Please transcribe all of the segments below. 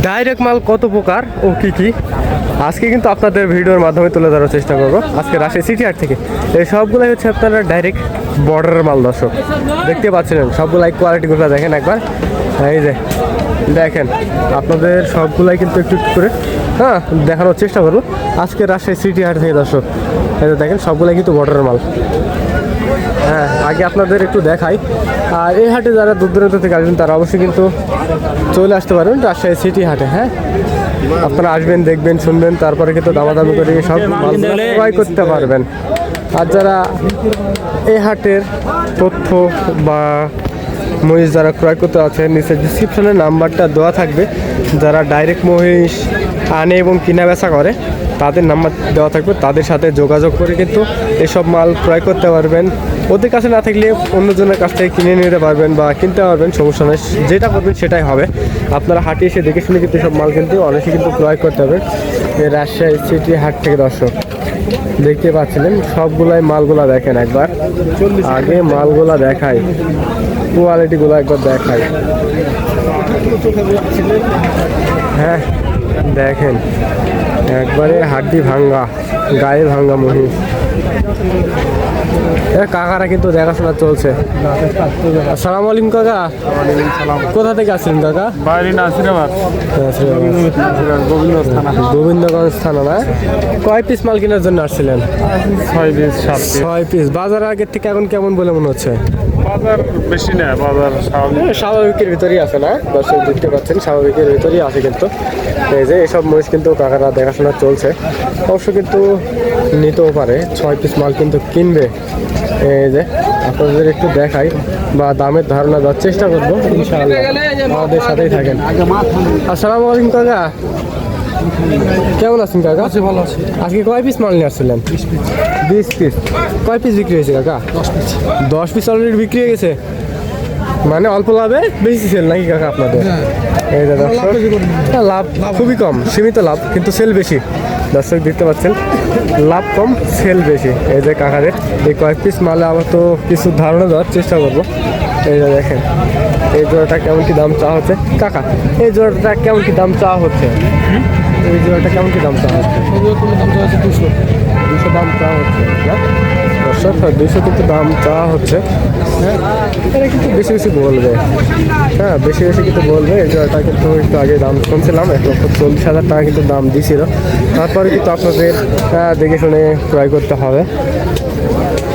Direct মাল কত প্রকার ও কি কি আজকে কিন্তু আপনাদের ভিডিওর মাধ্যমে তুলে ধরার চেষ্টা করবো। আজকে রাজশাহী সিটি হাট থেকে এই সবগুলাই হচ্ছে আপনারা ডাইরেক্ট বর্ডারের মাল। দর্শক দেখতে পাচ্ছিলেন সবগুলাই কোয়ালিটিগুলো দেখেন একবার। এই যে দেখেন আপনাদের সবগুলাই কিন্তু একটু একটু করে দেখানোর চেষ্টা করবো আজকে রাজশাহী সিটি হাট থেকে। দর্শক এই যে দেখেন সবগুলাই কিন্তু বর্ডারের মাল। আগে আপনাদের একটু দেখাই। আর এই হাটে যারা দূর দূরান্ত থেকে আসবেন তারা অবশ্যই কিন্তু চলে আসতে পারবেন রাজশাহী সিটি হাটে। আপনারা আসবেন, দেখবেন, শুনবেন, তারপরে কিন্তু দামাদামি করে সব ক্রয় করতে পারবেন। আর যারা এই হাটের তথ্য বা মহিষ যারা ক্রয় করতে আছেন নিচে ডিসক্রিপশনের নাম্বারটা দেওয়া থাকবে। যারা ডাইরেক্ট মহিষ আনে এবং কিনা বেচা করে তাদের নাম্বার দেওয়া থাকবে, তাদের সাথে যোগাযোগ করে কিন্তু এসব মাল ক্রয় করতে পারবেন। ওদের কাছে না থাকলে অন্যজনের কাছ থেকে কিনে নিতে পারবেন বা কিনতে পারবেন, সমস্যা নেই। যেটা করবেন সেটাই হবে। আপনারা হাটে এসে দেখে শুনে কিন্তু সব মাল কিন্তু অনেকে কিন্তু ক্রয় করতে পারবেন এই রাজশাহী সিটি হাট থেকে। দর্শক দেখতে পাচ্ছিলেন সবগুলাই মালগুলা দেখেন একবার। আগে মালগুলা দেখাই, কোয়ালিটিগুলো একবার দেখাই। দেখেন একবারে হাড্ডি ভাঙ্গা, গায়ে ভাঙ্গা মহিষ। কাকারা কিন্তু দেখাশোনা চলছে। আসসালামু আলাইকুম কাকা। কোথা থেকে আসছিলেন কাকা? গোবিন্দগঞ্জ থানা না? কয় পিস মাল কেনার জন্য আসছিলেন? 6 পিস। বাজার আগের থেকে এখন কেমন বলে মনে হচ্ছে? বাজার বেশি না, বাজার স্বাভাবিকের ভিতরেই আছে না? দর্শক দেখতে পাচ্ছেন স্বাভাবিকের ভিতরেই আছে কিন্তু। এই যে এসব মহিষ কিন্তু কাকারা দেখাশোনা চলছে। অবশ্য কিন্তু নিতেও পারে, 6 পিস মাল কিন্তু কিনবে। এই যে আপনাদের একটু দেখাই বা দামের ধারণা দেওয়ার চেষ্টা করবো ইনশাআল্লাহ। আমাদের সাথেই থাকেন। আসসালামু আলাইকুম কাকা, কেমন আছেন কাকা? ভালো আছে। আজকে কয় পিস মাল নিয়ে আসছিলেন? 20 পিস। কয় পিস বিক্রি হয়েছে কাকা? 10 পিস অলরেডি বিক্রি হয়ে গেছে। মানে অল্প লাভে বেশি সেল নাকি কাকা আপনাদের? এই যে দর্শক লাভ খুবই কম, সীমিত লাভ কিন্তু সেল বেশি। দর্শক দেখতে পাচ্ছেন লাভ কম সেল বেশি। এই যে কাকাদের এই কয়েক পিস মালে আমার তো কিছু ধারণা দেওয়ার চেষ্টা করবো। এই যে দেখেন এই জোড়াটা কেমন কি দাম চাওয়া হচ্ছে কাকা? এই জোড়াটা কেমন কি দাম চাওয়া হচ্ছে? এই জোড়াটা কেমন কি দাম চাওয়া হচ্ছে? 200 দাম চাওয়া হচ্ছে না দর্শক? 200 কিন্তু দাম চাওয়া হচ্ছে। এটা কিন্তু বেশি বেশি বলবে, বেশি বেশি কিন্তু বলবে। এই জোড়াটা কিন্তু একটু আগে দাম শুনছিলাম 1,40,000 টাকা কিন্তু দাম দিছিল। তারপরে কিন্তু আপনাদের দেখে শুনে ক্রয় করতে হবে।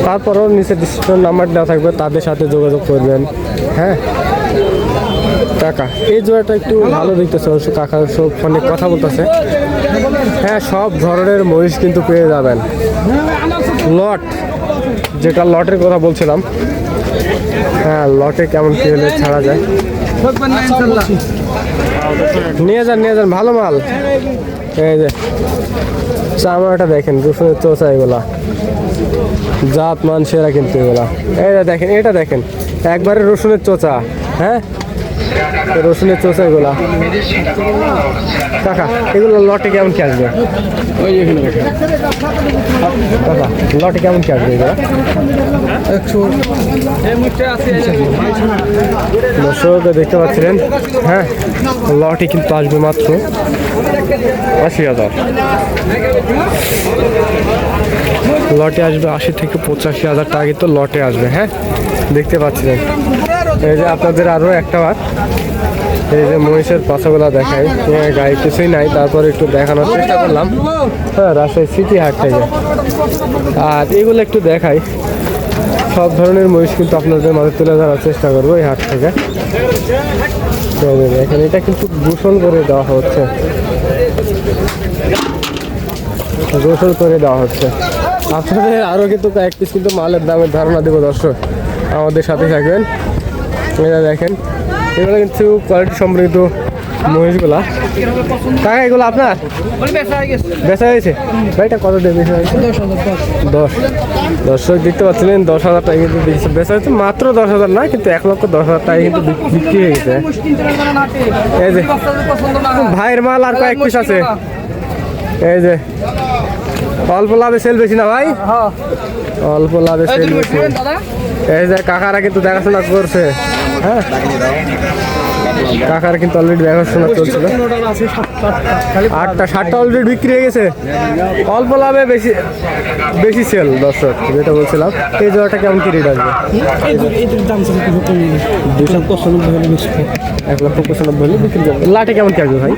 তারপরেও নিচে ডিসক্রিপশন নাম্বার দেওয়া থাকবে, তাদের সাথে যোগাযোগ করবেন। কাকা এই জোড়াটা একটু ভালো দেখতেছে। অবশ্য কাকা সব ফোনে কথা বলতেছে। সব ধরনের মহিষ কিন্তু পেয়ে যাবেন। লট, যেটা লটের কথা বলছিলাম, লটে কেমন কি হলে ছাড়া যায় নিয়ে যান ভালো মাল। এই যে চামড়াটা দেখেন, রসুনের চোচা, এগুলা জাত মান সেরা কিন্তু এগুলা। এইটা দেখেন, এটা দেখেন একবারে রসুনের চোচা। রসুনের চোচা এগুলা। কাকা এগুলো লটে কেমন কি আসবে? কাকা লটে কেমন কি আসবে এগুলা? দর্শক দেখতে পাচ্ছিলেন লটে কিন্তু আসবে মাত্র 80,000। লটে আসবে 80 থেকে 85,000 টাকা কিন্তু লটে আসবে। দেখতে পাচ্ছিলেন। এই যে আপনাদের আরও একটা বার এই যে মহিষের পাছাগুলা দেখাই, গায়ে কিছুই নাই, তারপরে একটু দেখানোর চেষ্টা করলাম রাজশাহী সিটি হাট থেকে। আর এগুলো একটু দেখাই, সব ধরনের মহিষ কিন্তু আপনাদের মাঝে তুলে ধরার চেষ্টা করবো এই হাট থেকে। এখানে এটা কিন্তু গোসল করে দেওয়া হচ্ছে, গোসল করে দেওয়া হচ্ছে। আপনাদের আরও কিন্তু কয়েক পিস কিন্তু মালের দামের ধারণা দেবো। দর্শক আমাদের সাথে থাকবেন। এটা দেখেন এগুলো কিন্তু কোয়ালিটি সমৃদ্ধ মহিষগুলা। কাকা এগুলো আপনার বেচা হয়েছে? ভাইটা কত দিয়ে বেচা হয়েছে? 10। দর্শক দেখতে পাচ্ছিলেন 10,000 টাকা কিন্তু বেচা হয়েছে। মাত্র 10,000 না, কিন্তু 1,10,000 টাকা কিন্তু বিক্রি হয়ে গেছে। এই যে ভাইয়ের মাল আর কয়েক পিস আছে। এই যে অল্প লাভে সেল বেশি না ভাই? অল্প লাভে সেল বেশি। এই যে কাকারা কিন্তু দেখাশোনা করছে। কাকার কিন্তু অলরেডি দেখাশোনা চলছিল। 8টা 7টা অলরেডি বিক্রি হয়ে গেছে, অল্প লাভে বেশি বেশি সেল। দর্শক যেটা বলছিলাম, এই জোড়াটা কেমন কি রেট আসবে? 1,95,000 হলে বিক্রি করবে। লাটে কেমন কি আসবে ভাই?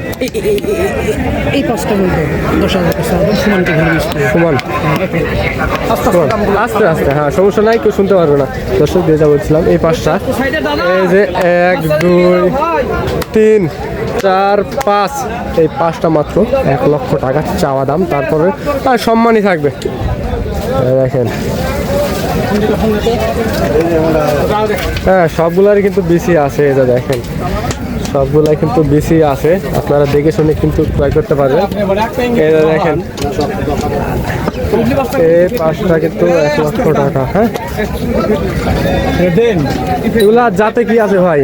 এই 5টা বলতে 10,000 সমান আস্তে আস্তে, হ্যাঁ সমস্যা নাই, কেউ শুনতে পারবে না। দর্শক যেটা বলছিলাম, এই 5টা, এই যে 1 2 3 4 5, এই 5টা মাত্র 1 লক্ষ টাকা চাওয়া দাম। তারপরে আর সম্মানই থাকবে। এই দেখেন, হ্যাঁ সবগুলারই কিন্তু বেশি আছে। এটা দেখেন, সবগুলাই কিন্তু বেশি আছে, আপনারা দেখে শুনে কিন্তু ক্রয় করতে পারবেন। এটা দেখেন, এই 5টা কিন্তু 1 লক্ষ টাকা। হ্যাঁ, এগুলা জাতে কি আছে ভাই?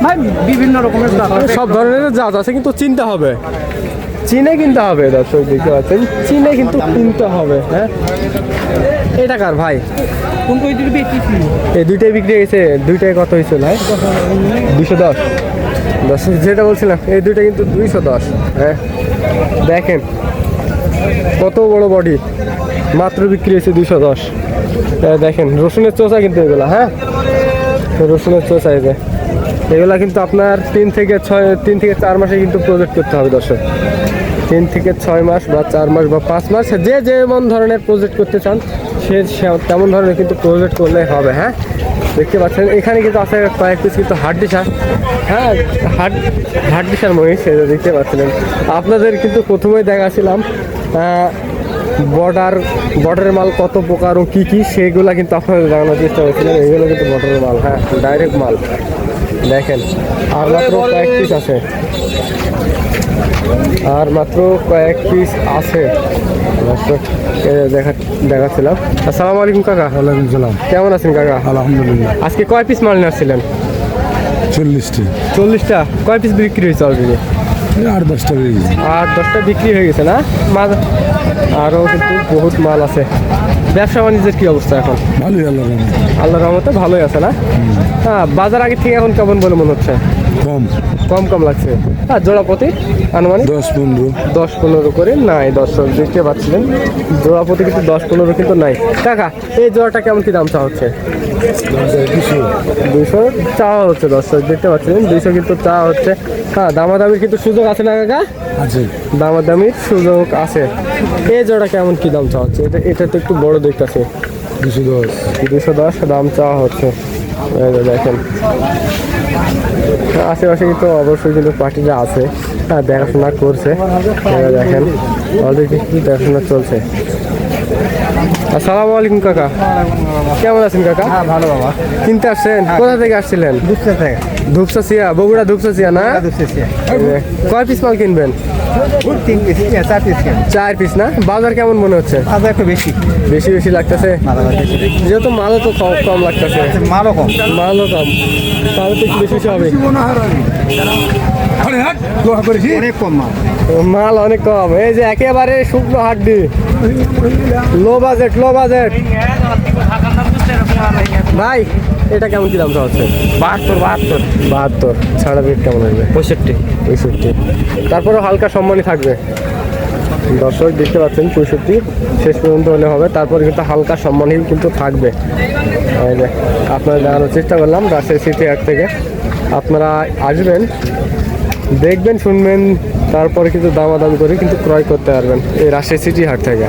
ভাই বিভিন্ন রকমের সব ধরনের জাত আছে, কিন্তু চিনতে হবে, চিনে কিনতে হবে। দর্শক দেখতে পাচ্ছেন, চিনে কিন্তু কিনতে হবে। হ্যাঁ, এটা কার ভাই? কোন কই দিবি কি এই দুইটাই বিক্রি হয়েছে। দুইটাই কত হয়েছে ভাই? 210। দর্শক যেটা বলছিলাম, এই দুইটা কিন্তু 210। হ্যাঁ দেখেন কত বড় বডি, মাত্র বিক্রি হয়েছে 210। দেখেন রসুনের চোষা কিন্তু এগুলা। হ্যাঁ, রসুনের চোষা এই যে এগুলা কিন্তু আপনার 3 থেকে 4 মাসে কিন্তু প্রজেক্ট করতে হবে। দর্শক 3 থেকে 6 মাস বা 4 মাস বা 5 মাস, যে যেমন ধরনের প্রজেক্ট করতে চান সে তেমন ধরনের কিন্তু প্রজেক্ট করলে হবে। হ্যাঁ, দেখতে পাচ্ছেন এখানে কিন্তু আছে কয়েক পিস কিন্তু হাড্ডিসার। হ্যাঁ, হাড্ডিসার মহিষ, সেটা দেখতে পাচ্ছিলেন। আপনাদের কিন্তু প্রথমেই দেখাছিলাম বর্ডারের মাল কত প্রকার ও কী কী, সেগুলো কিন্তু আপনাদের জানানোর চেষ্টা করেছিলাম। এগুলো কিন্তু বর্ডারের মাল। হ্যাঁ, ডাইরেক্ট মাল। দেখেন আর মাত্র কয়েক পিস আছে, আর মাত্র কয়েক পিস আছে। দেখাচ্ছিলাম। আসসালামু আলাইকুম কাকা। ওয়ালাইকুম সালাম। কেমন আছেন কাকা? আলহামদুলিল্লাহ। আজকে কয় পিস মাল নিয়েছিলেন? 40টি। 40টা। কয় পিস বিক্রি হয়েছে অলরেডি? 8-10টা হয়ে গেছে। 8-10টা বিক্রি হয়ে গেছে না? মাল আরও কিন্তু বহুত মাল আছে। ব্যবসা বাণিজ্যের কি অবস্থা এখন? ভালোই আল্লাহ আল্লাহর রহমতে ভালোই আছে না? হ্যাঁ, বাজার আগের থেকে এখন কেমন বলে মনে হচ্ছে? কম। কম লাগছে। হ্যাঁ, জোড়া প্রতি আনুমানিক 10-15 করে নাই। দর্শক দেখতে পাচ্ছিলেন, জোড়া প্রতি কিন্তু 10-15 কিন্তু নাই। কাকা এই জোড়াটা কেমন কি দাম চাওয়া হচ্ছে? 200 চাওয়া হচ্ছে। দর্শক দেখতে পাচ্ছিলেন, 200 কিন্তু চাওয়া হচ্ছে। হ্যাঁ, দামাদামির কিন্তু সুযোগ আছে না কাকা? আছে। দামাদামির সুযোগ আছে। এই জোড়া কেমন কি দাম চাওয়া হচ্ছে? এটা তো একটু বড় দেখতেছে। 210 দাম চাওয়া হচ্ছে। এই যে দেখেন, আশেপাশে কিন্তু অবশ্যই কিন্তু পার্টিরা আছে। হ্যাঁ, দেখাশোনা করছে। দেখেন অলরেডি দেখাশোনা চলছে। আসসালামু আলাইকুম কাকা। কেমন আছেন কাকা? হ্যাঁ ভালো বাবা। কিনতে আসছেন? কোথা থেকে আসছিলেন? ধূপসাচিয়া, বগুড়া ধূপসাচিয়া না? কয় পিস মাল কিনবেন? 3 পিস 4 পিস 4 পিস না? বাজার কেমন মনে হচ্ছে? আজ একটু বেশি বেশি লাগতেছে, যেহেতু মালও তো কম লাগতেছে। মালও কম। মালও কম, তাহলে তো একটু বেশি হবে। অনেক কম মাল। মাল অনেক কম। এই যে একেবারে শুকনো হাড্ডি, লো বাজেট। ভাই এটা কেমন কি দাম হচ্ছে? 72 ছাড়া রেট কেমন আসবে? 65। তারপরে হালকা সম্মানই থাকবে। দর্শক দেখতে পাচ্ছেন 65 শেষ পর্যন্ত হলে হবে, তারপরে কিন্তু হালকা সম্মানই কিন্তু থাকবে। এই যে আপনারা জানানোর চেষ্টা করলাম রাজশাহী সিটি হাট থেকে। আপনারা আসবেন, দেখবেন, শুনবেন, তারপরে কিন্তু দামাদামি করে কিন্তু ক্রয় করতে পারবেন এই রাজশাহী সিটি হাট থেকে।